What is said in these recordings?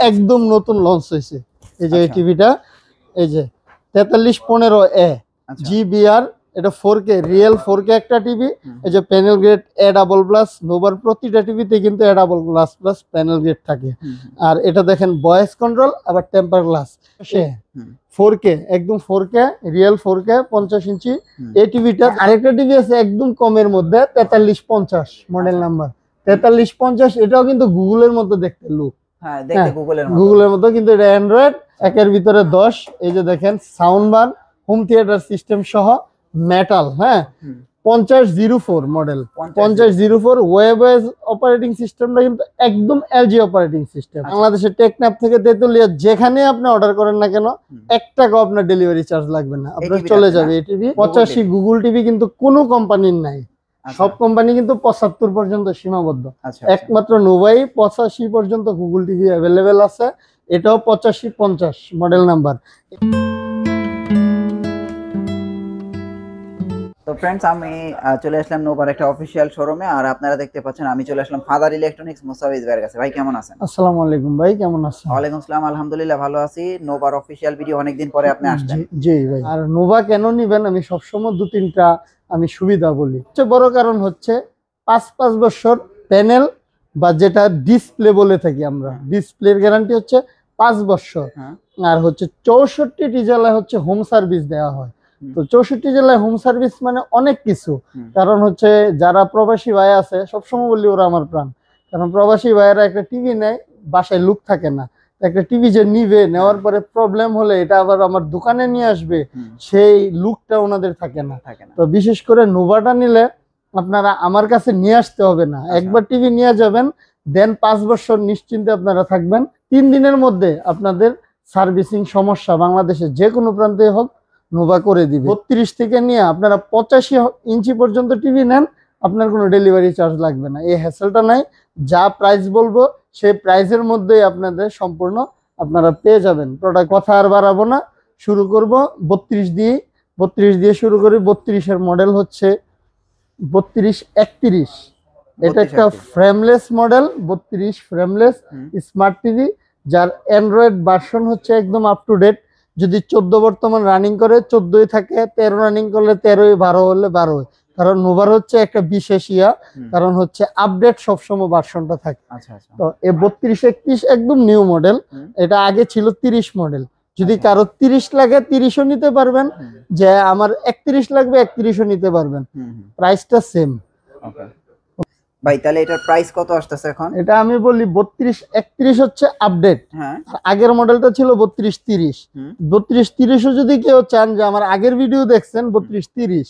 একদম নতুন লঞ্চ হয়েছে। এই যে এই টিভিটা, এই যে 4315A GBR, এটা 4K রিয়েল 4K একটা টিভি। এই যে প্যানেল গ্রেড A++, নোভার প্রতিটা টিভিতে কিন্তু A+++ প্যানেল গ্রেড থাকে। আর এটা দেখেন ভয়েস কন্ট্রোল, আবার টেম্পার গ্লাস, 4K একদম 4K রিয়েল 4K 50 ইঞ্চি এই টিভিটা। আরেকটা টিভি আছে একদম কমের মধ্যে 4350 মডেল নাম্বার 4350, এটাও কিন্তু গুগলের মতো দেখতে লুক। হ্যাঁ, দেখতে গুগলের মতো, কিন্তু এটা অ্যান্ড্রয়েড, একের ভিতরে 10। এই যে দেখেন sound bar, home theatre system সহ, মেটাল। হ্যাঁ, 5004 মডেল, 5004 ওয়েবওয়েজ অপারেটিং সিস্টেমটা কিন্তু একদম এলজি অপারেটিং সিস্টেম। বাংলাদেশের টেকনাফ থেকে তেতুলিয়া যেখানে আপনি অর্ডার করেন না কেন, 1 টাকাও আপনার ডেলিভারি চার্জ লাগবে না, আপনার চলে যাবে। এই টিভি 85 গুগল টিভি কিন্তু কোনো কোম্পানির নাই, সব কোম্পানি কিন্তু 75 পর্যন্ত সীমাবদ্ধ। একমাত্র নোভাই 85 পর্যন্ত গুগল টিভি অ্যাভেলেবেল আছে। এটাও 8550 মডেল নাম্বার। তো ফ্রেন্ডস, আমি চলে আসলাম নোভার একটা অফিশিয়াল শোরুমে, আর আপনারা দেখতে পাচ্ছেন আমি চলে আসলাম ফাদার ইলেকট্রনিক্স মুসাফিজ ভাইয়ের কাছে। ভাই কেমন আছেন? আসসালামু আলাইকুম ভাই, কেমন আছেন? ওয়ালাইকুম আসসালাম, আলহামদুলিল্লাহ ভালো আছি। নোভার অফিশিয়াল ভিডিও অনেকদিন পরে আপনি আসছেন। জি ভাই। আর নোভা কেন নিবেন, আমি সবসময় 2-3টা আমি সুবিধা বলি। সবচেয়ে বড় কারণ হচ্ছে 5 বছর প্যানেল বা যেটা ডিসপ্লে বলে থাকি আমরা, ডিসপ্লের গ্যারান্টি হচ্ছে 5 বছর। আর হচ্ছে 64টি জেলায় হচ্ছে হোম সার্ভিস দেওয়া হয়। তো 64 জেলায় হোম সার্ভিস মানে অনেক কিছু। কারণ হচ্ছে যারা প্রবাসী ভাই আছে, সবসময় বলি ওরা আমার প্রাণ। কারণ প্রবাসী ভাইয়েরা একটা টিভি নেয়, বাসায় লুক থাকে না, একটা টিভি যে নিবে, নেওয়ার পরে প্রবলেম হলে এটা আবার আমার দোকানে নিয়ে আসবে, সেই লুকটা ওনাদের থাকে না। তো বিশেষ করে নোভাটা নিলে আপনারা আমার কাছে নিয়ে আসতে হবে না, একবার টিভি নিয়ে যাবেন, দেন 5 বছর নিশ্চিন্তে আপনারা থাকবেন। 3 দিনের মধ্যে আপনাদের সার্ভিসিং সমস্যা বাংলাদেশের যে কোনো প্রান্তে হোক নোভা করে দিবে। 32 থেকে নিয়ে আপনারা 85 ইঞ্চি পর্যন্ত টিভি নেন, আপনার কোনো ডেলিভারি চার্জ লাগবে না, এই হ্যাসেলটা নাই। যা প্রাইস বলবো সেই প্রাইসের মধ্যেই আপনাদের সম্পূর্ণ আপনারা পেয়ে যাবেন প্রোডাক্ট। কথা আর বাড়াবো না, শুরু করব 32 দিয়ে শুরু করি। 32-এর মডেল হচ্ছে 3231। এটা একটা frameless model, 32 frameless smart TV, যার অ্যান্ড্রয়েড ভার্সন হচ্ছে একদম আপ টু ডেট। যদি 14 বর্তমান রানিং করে 14ই থাকে, 13 রানিং করলে 13, 12 হলে 12। কারণ নোভার হচ্ছে একটা বিশেষ কারণ হচ্ছে আপডেট সবসময় ভার্সনটা থাকে। তো এই 3231 একদম নিউ মডেল। এটা আগে ছিল 30 মডেল। যদি কারো 30 লাগে 30ও নিতে পারবেন, যে আমার 31 লাগবে 31ও নিতে পারবেন, প্রাইসটা সেম। ভাই তাহলে এটার প্রাইস কত আসতেছে এখন? এটা আমি বলি 3231 হচ্ছে আপডেট। আগের মডেলটা ছিল 3230। 3230ও যদি কেউ চান, যে আমার আগের ভিডিও দেখছেন 3230,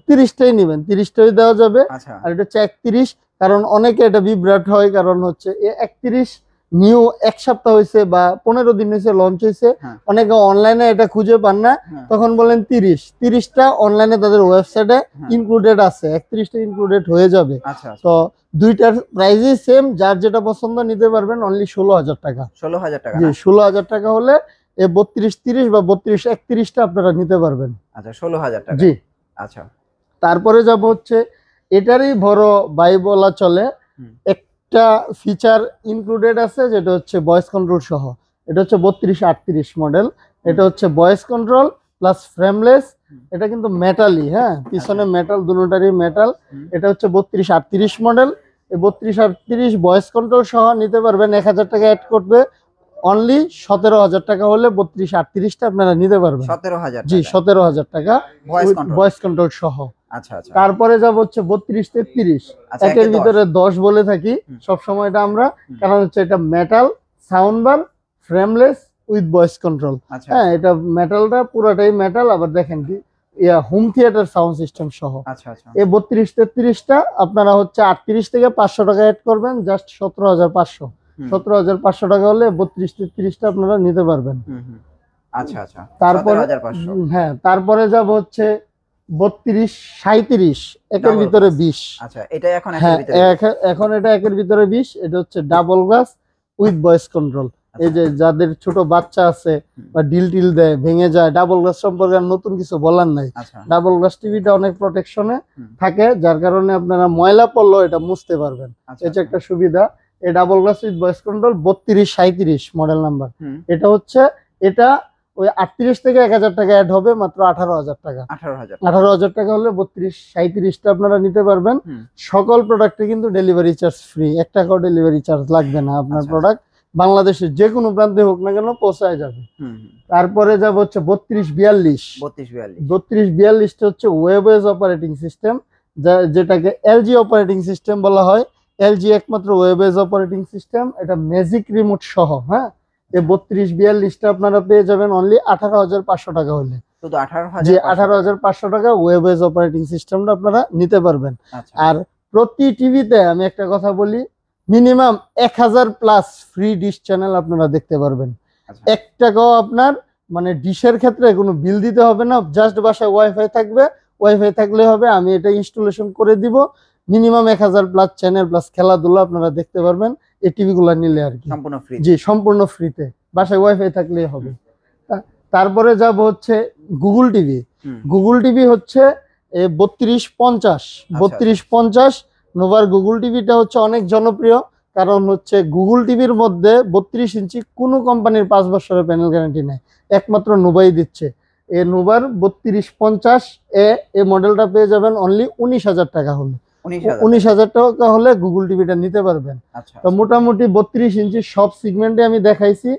30টাই নেবেন, 30টাই দেওয়া যাবে। আর এটা হচ্ছে 31, কারণ অনেকে এটা বিভ্রাট হয়, কারণ হচ্ছে 31 নিউ 1 সপ্তাহ হয়েছে বা 15 দিন হয়েছে লঞ্চ হয়েছে, অনেকে অনলাইনে এটা খুঁজে পান না, তখন বলেন 30টা অনলাইনে তাদের ওয়েবসাইটে ইনক্লুডেড আছে, 31টা ইনক্লুডেড হয়ে যাবে। তো দুইটার প্রাইসই সেম, যার যেটা পছন্দ নিতে পারবেন। অনলি 16,000 টাকা। 16,000 টাকা? জি, 16,000 টাকা হলে এই 3230 বা 3231টা আপনারা নিতে পারবেন। আচ্ছা, 16,000 টাকা। জি। আচ্ছা, তারপরে যাব হচ্ছে এটারই বড় বাই বলা চলে, একটা ফিচার ইনক্লুডেড আছে, যেটা হচ্ছে ভয়েস কন্ট্রোল সহ। এটা হচ্ছে 3238 মডেল। এটা হচ্ছে ভয়েস কন্ট্রোল প্লাস ফ্রেমলেস। এটা কিন্তু মেটালই, হ্যাঁ, পিছনে মেটাল, দুটোটারই মেটাল। এটা হচ্ছে 3238 মডেল। এই 3238 ভয়েস কন্ট্রোল সহ নিতে পারবেন। 1000 টাকা অ্যাড করবে, অনলি 17,000 টাকা হলে 3238টা আপনারা নিতে পারবেন। 17,000? জি, 17,000 টাকা ভয়েস কন্ট্রোল সহ। আচ্ছা আচ্ছা। তারপরে যাব হচ্ছে 3233। একের ভিতরে 10 বলে থাকি সব সময় এটা আমরা, কারণ হচ্ছে এটা metal, sound bar, frameless with voice control. হ্যাঁ, এটা মেটালটা পুরোটাই মেটাল, আবার দেখেন কি হোম থিয়েটার সাউন্ড সিস্টেম সহ। এই 3233টা আপনারা হচ্ছে 38 থেকে 500 টাকা অ্যাড করবেন, জাস্ট 17,500। 17,500 টাকা হলে 3233টা আপনারা নিতে পারবেন। আচ্ছা আচ্ছা। তারপরে হ্যাঁ, তারপরে যাব হচ্ছে 3237, একের ভিতরে 20। আচ্ছা, এটা এখন এখন এটা একের ভিতরে 20। এটা হচ্ছে double glass with voice control. এই যে যাদের ছোট বাচ্চা আছে বা টিল দেয়, ভেঙে যায়, ডাবল গ্লাস সম্পর্কে নতুন কিছু বলার নাই। ডাবল গ্লাস টিভিটা অনেক প্রোটেকশনে থাকে, যার কারণে আপনারা ময়লা পড়লেও এটা মুছতে পারবেন। এটা একটা সুবিধা। A double glass with voice control 3237 model number. হুম। এটা হচ্ছে এটা ওই 38 থেকে 1000 টাকা অ্যাড হবে, মাত্র 18,000 টাকা। 18,000 টাকা হলে 3237টা আপনারা নিতে পারবেন। হুম। সকল প্রোডাক্টে কিন্তু ডেলিভারি চার্জ ফ্রি, 1 টাকাও ডেলিভারি চার্জ লাগবে না। আপনার আচ্ছা। প্রোডাক্ট বাংলাদেশের যে কোনো প্রান্তে হোক না কেন পৌঁছায় যাবে। তারপরে যাব হচ্ছে 3242। 3242টা হচ্ছে ওয়েবএস অপারেটিং সিস্টেম, যেটাকে এলজি অপারেটিং সিস্টেম বলা হয়। এলজি একমাত্র ওয়েবএস অপারেটিং সিস্টেম, এটা ম্যাজিক রিমোট সহ। হ্যাঁ, এই 3242টা আপনারা পেয়ে যাবেন অনলি 18,500 টাকা হলে। শুধু 18,000? জি, 18,500 টাকা ওয়েবএস অপারেটিং সিস্টেমটা আপনারা নিতে পারবেন। আর প্রতি টিভিতে আমি একটা কথা বলি, minimum 1000 plus free dish channel আপনারা দেখতে পারবেন। 1 টাকাও আপনার মানে ডিশের ক্ষেত্রে কোনো বিল দিতে হবে না, জাস্ট বাসায় ওয়াইফাই থাকবে, ওয়াইফাই থাকলে হবে। আমি এটা ইনস্টলেশন করে দিব। মিনিমাম 1000 প্লাস চ্যানেল প্লাস খেলাধুলা আপনারা দেখতে পারবেন এই টিভিগুলো নিলে আর কি, সম্পূর্ণ ফ্রি। জি, সম্পূর্ণ ফ্রিতে, বাসায় ওয়াইফাই থাকলেই হবে। তারপরে যাব হচ্ছে গুগল টিভি। গুগল টিভি হচ্ছে 3250 নোভার গুগল টিভিটা হচ্ছে অনেক জনপ্রিয়, কারণ হচ্ছে গুগল টিভির মধ্যে 32 ইঞ্চি কোনো কোম্পানির 5 বছরের প্যানেল গ্যারান্টি নেই, একমাত্র নোভাই দিচ্ছে। এই নোভার 3250 এই মডেলটা পেয়ে যাবেন অনলি 19,000 টাকা হলে। 19,000 টাকা হলে গুগল টিভিটা নিতে পারবেন। তো মোটামুটি 32 ইঞ্চি সব সিগমেন্টে আমি দেখাইছি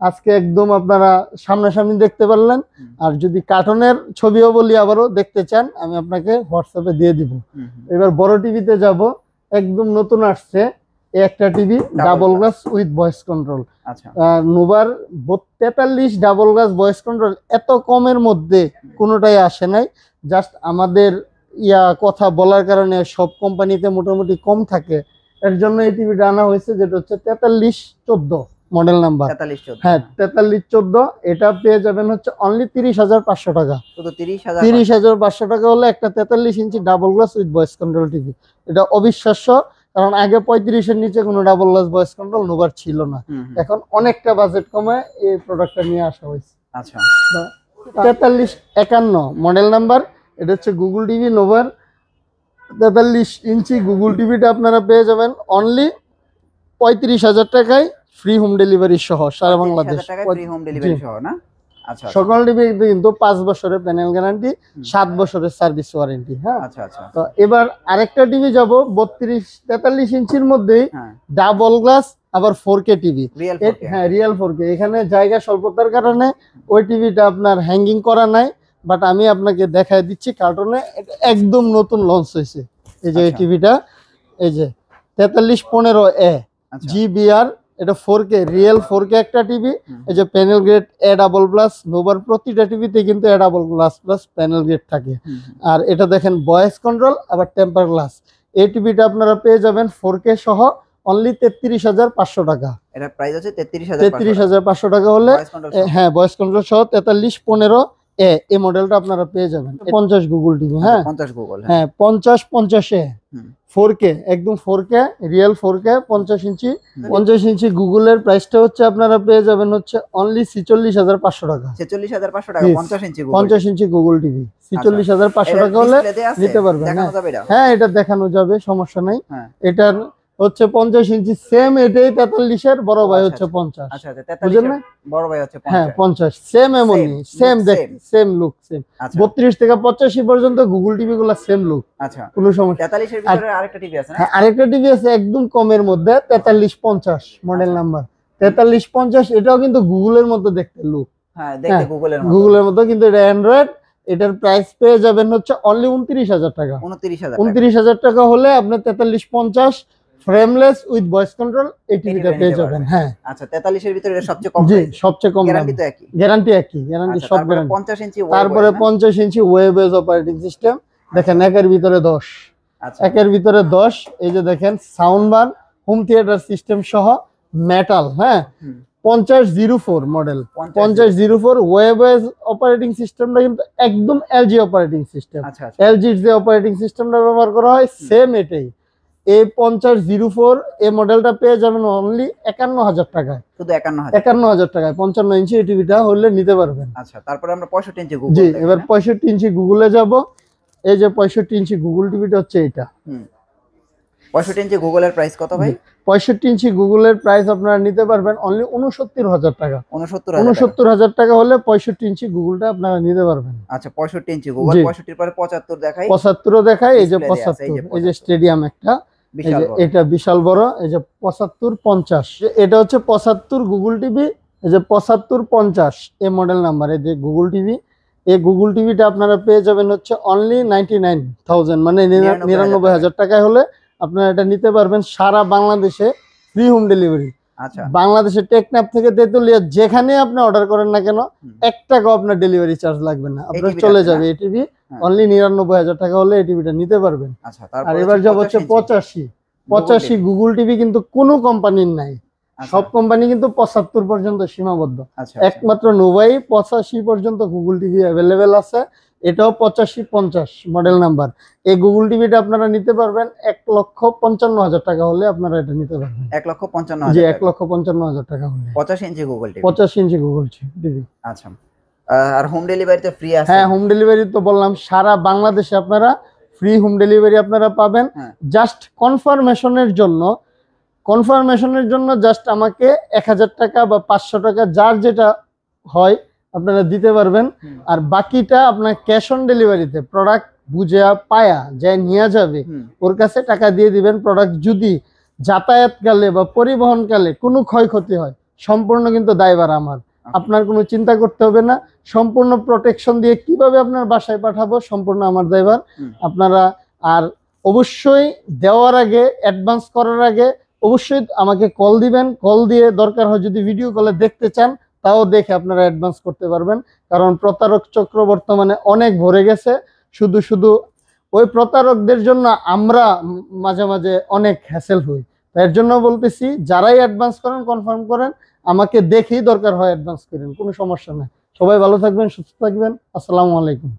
আজকে, একদম আপনারা সামনাসামনি দেখতে পারলেন। আর যদি কার্টুনের ছবিও বলি আবারও দেখতে চান, আমি আপনাকে হোয়াটসঅ্যাপে দিয়ে দিব। এবার বড় টিভিতে যাব, একদম নতুন আসছে একটা TV double glass with voice control. নোভার 43 ডাবল গ্লাস ভয়েস কন্ট্রোল এত কমের মধ্যে কোনোটাই আসে নাই। জাস্ট আমাদের কথা বলার কারণে সব কোম্পানিতে মোটামুটি কম থাকে, এর জন্য এই টিভিটা আনা হয়েছে, যেটা হচ্ছে 4314 মডেল নাম্বার। হ্যাঁ, 4314। এটা পেয়ে যাবেন হচ্ছে অনলি 30,500 টাকা। 30,500 টাকা হলে একটা 43 inch double glass with voice control TV. এটা অবিশ্বাস্য, কারণ আগে 35-এর নিচে কোনো ডাবল গ্লাস ভয়েস কন্ট্রোল নোভার ছিল না। এখন অনেকটা বাজেট কমে এই প্রোডাক্টটা নিয়ে আসা হয়েছে। 4351 মডেল নাম্বার। এটা হচ্ছে গুগল টিভি নোভার 43 ইঞ্চি গুগল টিভিটা আপনারা পেয়ে যাবেন অনলি 35,000 টাকায়, ফ্রি হোম ডেলিভারি সহ সারা বাংলাদেশ। সকল টিভিতে কিন্তু 5 বছরের প্যানেল গ্যারান্টি, 7 বছরের সার্ভিস ওয়ারেন্টি। হ্যাঁ, তো এবার আরেকটা টিভি যাব 43 ইঞ্চির মধ্যেই ডাবল গ্লাস, আবার 4K টিভি। হ্যাঁ, রিয়েল 4K। এখানে জায়গা স্বল্পতার কারণে ওই টিভিটা আপনার হ্যাঙ্গিং করা নাই, বাট আমি আপনাকে দেখাই দিচ্ছি কার্টুনে। একদম নতুন লঞ্চ হয়েছে এই যে এই টিভিটা, এই যে 4315A GBR। এটা 4K রিয়েল 4K একটা টিভি। এই যে panel grade A double plus. নোভার প্রতিটা টিভিতে কিন্তু A double glass plus panel grade থাকে। আর এটা দেখেন ভয়েস কন্ট্রোল, আবার টেম্পার গ্লাস। এই টিভিটা আপনারা পেয়ে যাবেন 4K সহ অনলি 33,500 টাকা। এটা প্রাইস আছে 33,500 টাকা হলে, হ্যাঁ, ভয়েস কন্ট্রোল সহ 4315 এই মডেলটা আপনারা পেয়ে যাবেন। 50 গুগল টিভি। হ্যাঁ, 50 4K, একদম 4K রিয়েল 4K 50 ইঞ্চি। 50 ইঞ্চি গুগলের প্রাইসটা হচ্ছে আপনারা পেয়ে যাবেন হচ্ছে অনলি 46,500 টাকা। 46,500 টাকা 50 ইঞ্চি গুগল টিভি 46,500 টাকা হলে নিতে পারবেন। হ্যাঁ, এটা দেখানো যাবে, সমস্যা নাই। এটার হচ্ছে 50 ইঞ্চি সেম, এটাই 43-এর, বড় ভাই হচ্ছে 50। বুঝলেন না, বড় ভাই হচ্ছে 50। হ্যাঁ, 50 সেম, এমনই সেম দেখতে, সেম লুক, সেম। 32 থেকে 85 পর্যন্ত গুগল টিভি গুলা সেম লুক, কোনো সমস্যা। 43-এর ভিতরে আরেকটা টিভি আছে না? হ্যাঁ, আরেকটা টিভি আছে একদম কমের মধ্যে 4350 মডেল নাম্বার। 4350 এটাও কিন্তু গুগলের মতো দেখতে লুক। হ্যাঁ, দেখতে গুগলের মতো, কিন্তু এটা অ্যান্ড্রয়েড। এটার প্রাইস পেয়ে যাবেন হচ্ছে অনলি 29,000 টাকা। 29,000 টাকা হলে আপনি 4350 ফ্রেমলেস উইথ ভয়েস কন্ট্রোল এই টিভিটা পেয়ে যাবেন। হ্যাঁ, আচ্ছা, 43 এর ভিতরে এটা সবচেয়ে কম। জি, সবচেয়ে কম। গ্যারান্টি তো একই, গ্যারান্টি সব গ্যারান্টি। 50 ইঞ্চি তারপরে 50 ইঞ্চি ওয়েবএস অপারেটিং সিস্টেম। দেখেন একের ভিতরে 10। আচ্ছা, একের ভিতরে 10। এই যে দেখেন sound bar, home theatre system সহ মেটাল। হ্যাঁ, 5004 মডেল। 5004 ওয়েবএস অপারেটিং সিস্টেমটা কিন্তু একদম এলজি অপারেটিং সিস্টেম। এলজির যে অপারেটিং সিস্টেমটা ব্যবহার করা হয় সেম এটাই। এই 5004 এই মডেলটা পেয়ে যাবেন অনলি 51,000 টাকায়। শুধু 51,000 টাকায় 55 ইঞ্চি এই টিভিটা হলে নিতে পারবেন। আচ্ছা, তারপরে আমরা 65 ইঞ্চি গুগল। জি, এবার 65 ইঞ্চি গুগলে যাব। এই যে 65 ইঞ্চি গুগল টিভিটা হচ্ছে এটা। 65 ইঞ্চি গুগলের প্রাইস কত ভাই? 65 ইঞ্চি গুগলের প্রাইস আপনারা নিতে পারবেন অনলি 69,000 টাকা। 69,000 টাকা হলে 65 ইঞ্চি গুগলটা আপনারা নিতে পারবেন। আচ্ছা 65 ইঞ্চি গুগল, জি। 65 এর পরে 75 দেখাই। 75 দেখায়, এই যে Display দেয়া আছে, 75, এই যে স্টেডিয়াম একটা, এই বিশাল যে বড়। এটা বিশাল বড়, এই যে 75 50, এটা হচ্ছে 75 গুগল টিভি, এই যে 75 50 এই মডেল নাম্বার, এই যে গুগল টিভি। এই গুগল টিভিটা আপনারা পেয়ে যাবেন হচ্ছে অনলি 99,000, মানে 99,000 টাকায় হলে আপনারা এটা নিতে পারবেন। সারা বাংলাদেশে ফ্রি হোম ডেলিভারি। আচ্ছা বাংলাদেশে টেকনাফ থেকে তেতুলিয়া যেখানে আপনি অর্ডার করেন না কেন, 1 টাকাও আপনার ডেলিভারি চার্জ লাগবে না, আপনার টিভিটা চলে আছে যাবে। না? এই টিভি হ্যাঁ। অনলি 99,000 টাকা হলে এই টিভিটা নিতে পারবেন। আচ্ছা আর তারপর এবার যাব হচ্ছে 85 গুগল টিভি, কিন্তু কোনো কোম্পানির নাই, সব কোম্পানি কিন্তু 75 পর্যন্ত সীমাবদ্ধ। আচ্ছা একমাত্র নোভাই 85 পর্যন্ত গুগল টিভি অ্যাভেলেবেল আছে, এটাও 85 50 মডেল নাম্বার। এই গুগল টিভিটা আপনারা নিতে পারবেন 1,55,000 টাকা হলে আপনারা এটা নিতে পারবেন। 1,55,000 জি, টাকা। 1,55,000 টাকা হলে 85 ইঞ্চি গুগল টিভি। 85 ইঞ্চি গুগল টিভি। আচ্ছা আর হোম ডেলিভারিতে ফ্রি আছে? হ্যাঁ, হোম ডেলিভারি তো বললাম, সারা বাংলাদেশে আপনারা ফ্রি হোম ডেলিভারি আপনারা পাবেন। হ্যাঁ। জাস্ট কনফার্মেশনের জন্য জাস্ট আমাকে 1000 টাকা বা 500 টাকা যার যেটা হয় আপনারা দিতে পারবেন। আর বাকিটা আপনার ক্যাশ অন ডেলিভারিতে প্রোডাক্ট বুঝে পায়া যায় নিয়ে যাবে, ওর কাছে টাকা দিয়ে দিবেন। প্রোডাক্ট যদি যাতায়াতকালে বা পরিবহনকালে কোনো ক্ষয়ক্ষতি হয়, সম্পূর্ণ কিন্তু দায়ভার আমার, আপনার কোনো চিন্তা করতে হবে না। সম্পূর্ণ প্রোটেকশন দিয়ে কিভাবে আপনার বাসায় পাঠাবো সম্পূর্ণ আমার দায়ভার। আপনারা আর অবশ্যই দেওয়ার আগে, অ্যাডভান্স করার আগে অবশ্যই আমাকে কল দিবেন। কল দিয়ে দরকার হয় যদি ভিডিও কলে দেখতে চান, তাও দেখে আপনারা অ্যাডভান্স করতে পারবেন। কারণ প্রতারক চক্র বর্তমানে অনেক ভরে গেছে, শুধু ওই প্রতারকদের জন্য আমরা মাঝে মাঝে অনেক হ্যাসেল হই। এর জন্য বলতেছি, যারাই অ্যাডভান্স করেন কনফার্ম করেন, আমাকে দেখেই দরকার হয় অ্যাডভান্স করেন, কোনো সমস্যা নাই। সবাই ভালো থাকবেন, সুস্থ থাকবেন। আসসালামু আলাইকুম।